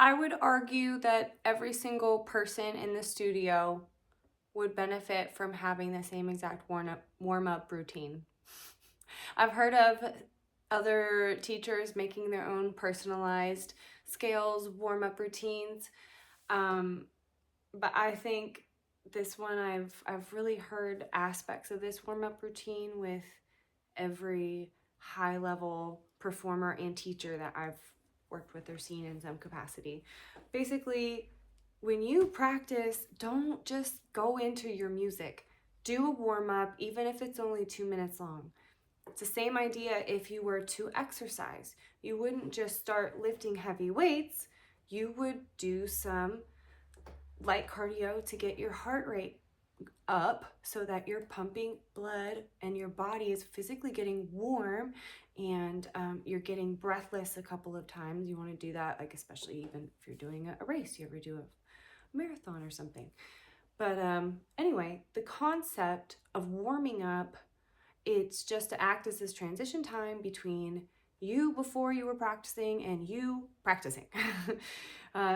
I would argue that every single person in the studio would benefit from having the same exact warm-up routine. I've heard of other teachers making their own personalized scales, warm-up routines, but I think this one I've really heard aspects of this warm-up routine with every high-level performer and teacher that I've worked with or seen in some capacity. Basically, when you practice, don't just go into your music. Do a warm-up, even if it's only 2 minutes long. It's the same idea if you were to exercise. You wouldn't just start lifting heavy weights. You would do some light cardio to get your heart rate up so that you're pumping blood and your body is physically getting warm, and you're getting breathless a couple of times. You want to do that, like especially even if you're doing a race, you ever do a marathon or something. But anyway, the concept of warming up, it's just to act as this transition time between you before you were practicing and you practicing.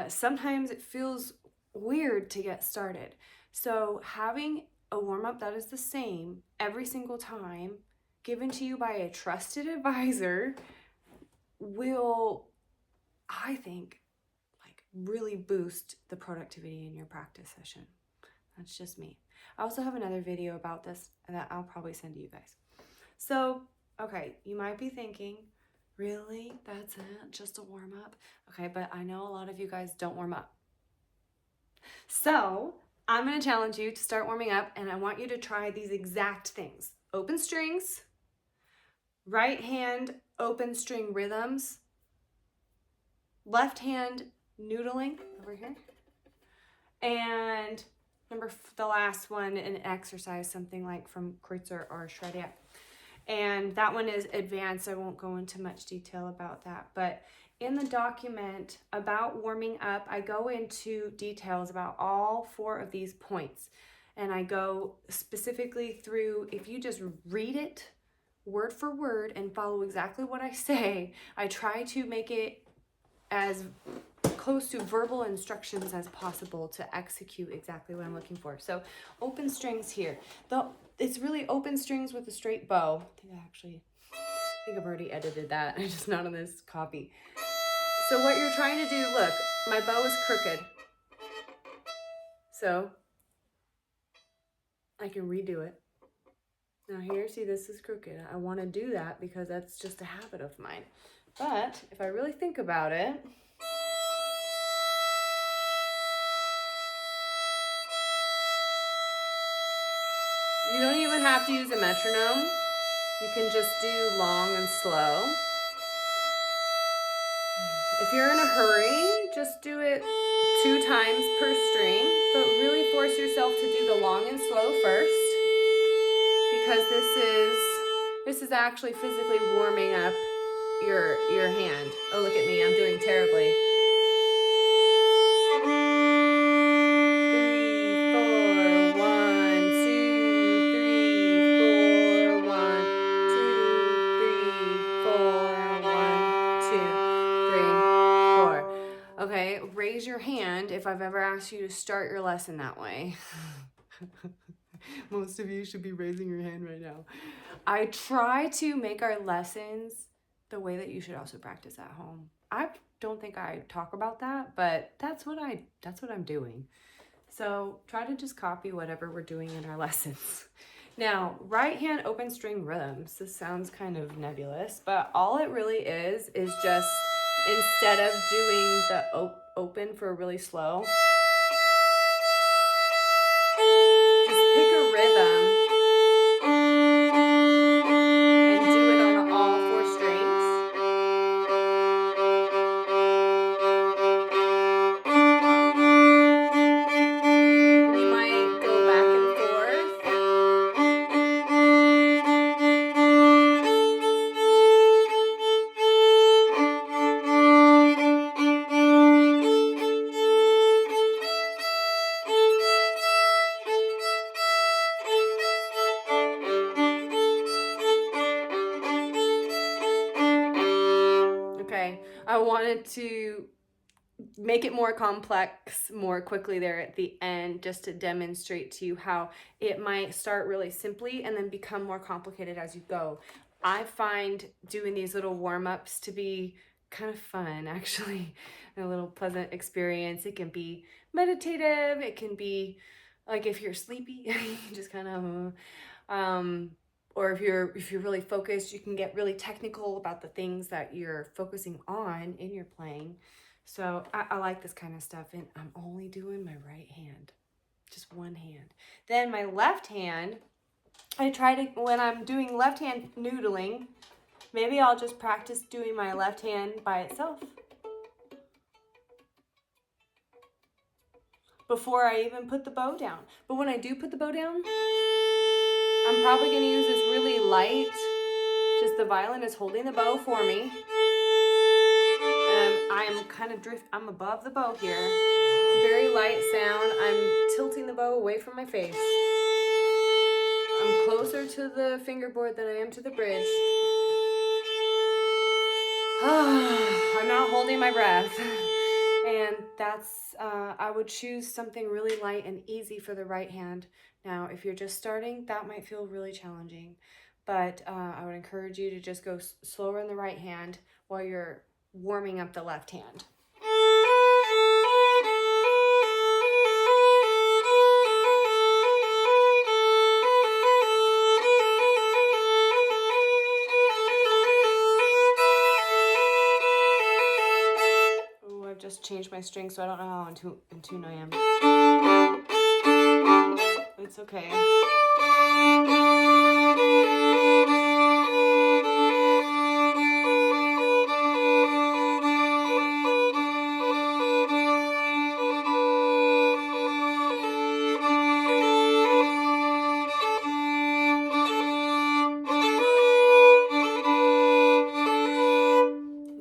Sometimes it feels weird to get started. So having a warm-up that is the same every single time, given to you by a trusted advisor, will, I think, like really boost the productivity in your practice session. That's just me. I also have another video about this that I'll probably send to you guys. So, okay, you might be thinking, really? That's it? Just a warm-up? Okay, but I know a lot of you guys don't warm up. So, I'm going to challenge you to start warming up, and I want you to try these exact things. Open strings, right hand open string rhythms, left hand noodling over here, and the last one, an exercise, something like from Kreutzer or Schrader. And that one is advanced. I won't go into much detail about that. But in the document about warming up, I go into details about all 4 of these points. And I go specifically through, if you just read it word for word and follow exactly what I say, I try to make it as close to verbal instructions as possible to execute exactly what I'm looking for. So open strings here. It's really open strings with a straight bow. I think I've already edited that. I'm just not on this copy. So what you're trying to do, look, my bow is crooked. So I can redo it. Now here, see, this is crooked. I want to do that because that's just a habit of mine. But if I really think about it, you don't even have to use a metronome. You can just do long and slow. If you're in a hurry, just do it 2 times per string, but really force yourself to do the long and slow first, because this is actually physically warming up your hand. Oh, look at me, I'm doing terribly. 3, 4, 1, 2, 3, 4, 1, 2, 3, 4, 1, 2, 3, 4. Okay, raise your hand if I've ever asked you to start your lesson that way. Most of you should be raising your hand right now. I try to make our lessons the way that you should also practice at home. I don't think I talk about that, but that's what I'm doing. So try to just copy whatever we're doing in our lessons. Now, right hand open string rhythms. This sounds kind of nebulous, but all it really is just, instead of doing the open for really slow, just pick a rhythm and do it on all 4 strings. And you might go back and forth. make it more complex more quickly there at the end, just to demonstrate to you how it might start really simply and then become more complicated as you go. I find doing these little warm-ups to be kind of fun, actually, a little pleasant experience. It can be meditative, it can be like if you're sleepy, you can just kind of or if you're really focused, you can get really technical about the things that you're focusing on in your playing. So I like this kind of stuff, and I'm only doing my right hand, just one hand. Then my left hand, I try to, when I'm doing left hand noodling, maybe I'll just practice doing my left hand by itself before I even put the bow down. But when I do put the bow down, I'm probably going to use this really light, just the violin is holding the bow for me. I'm kind of I'm above the bow here. Very light sound. I'm tilting the bow away from my face. I'm closer to the fingerboard than I am to the bridge. I'm not holding my breath. And that's, I would choose something really light and easy for the right hand. Now, if you're just starting, that might feel really challenging. But I would encourage you to just go slower in the right hand while you're warming up the left hand. Oh, I've just changed my string, so I don't know how in tune I am. It's okay.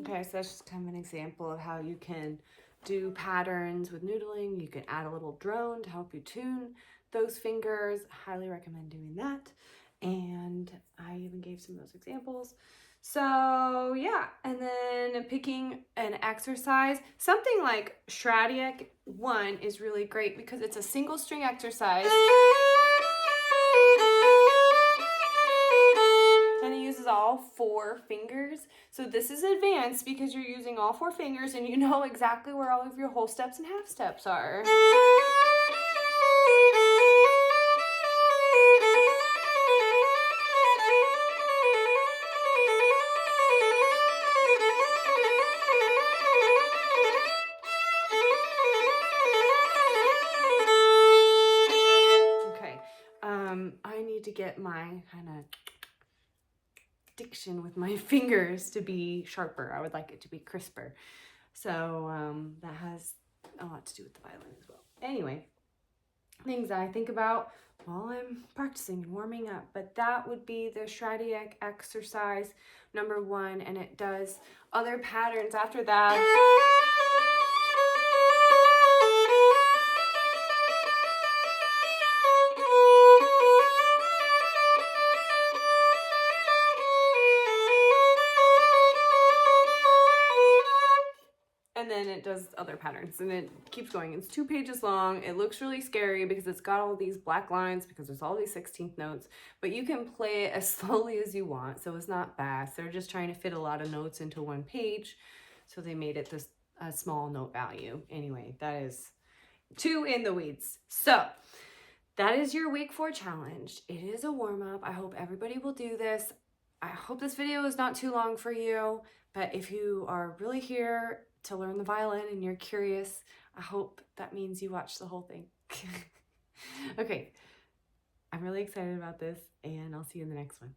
Okay, so that's just kind of an example of how you can do patterns with noodling. You can add a little drone to help you tune those fingers. Highly recommend doing that. And I even gave some of those examples. So yeah, and then picking an exercise, something like Shradiak 1 is really great because it's a single string exercise. And it uses all 4 fingers. So this is advanced because you're using all 4 fingers and you know exactly where all of your whole steps and half steps are. I need to get my kind of diction with my fingers to be sharper. I would like it to be crisper. So that has a lot to do with the violin as well. Anyway, things that I think about while I'm practicing and warming up, but that would be the Shradiak exercise number 1, and it does other patterns after that. And then it does other patterns and it keeps going. It's 2 pages long. It looks really scary because it's got all these black lines because there's all these 16th notes, but you can play it as slowly as you want. So it's not fast. They're just trying to fit a lot of notes into 1 page. So they made it this a small note value. Anyway, that is too in the weeds. So that is your week 4 challenge. It is a warm up. I hope everybody will do this. I hope this video is not too long for you, but if you are really here to learn the violin and you're curious, I hope that means you watch the whole thing. Okay, I'm really excited about this and I'll see you in the next one.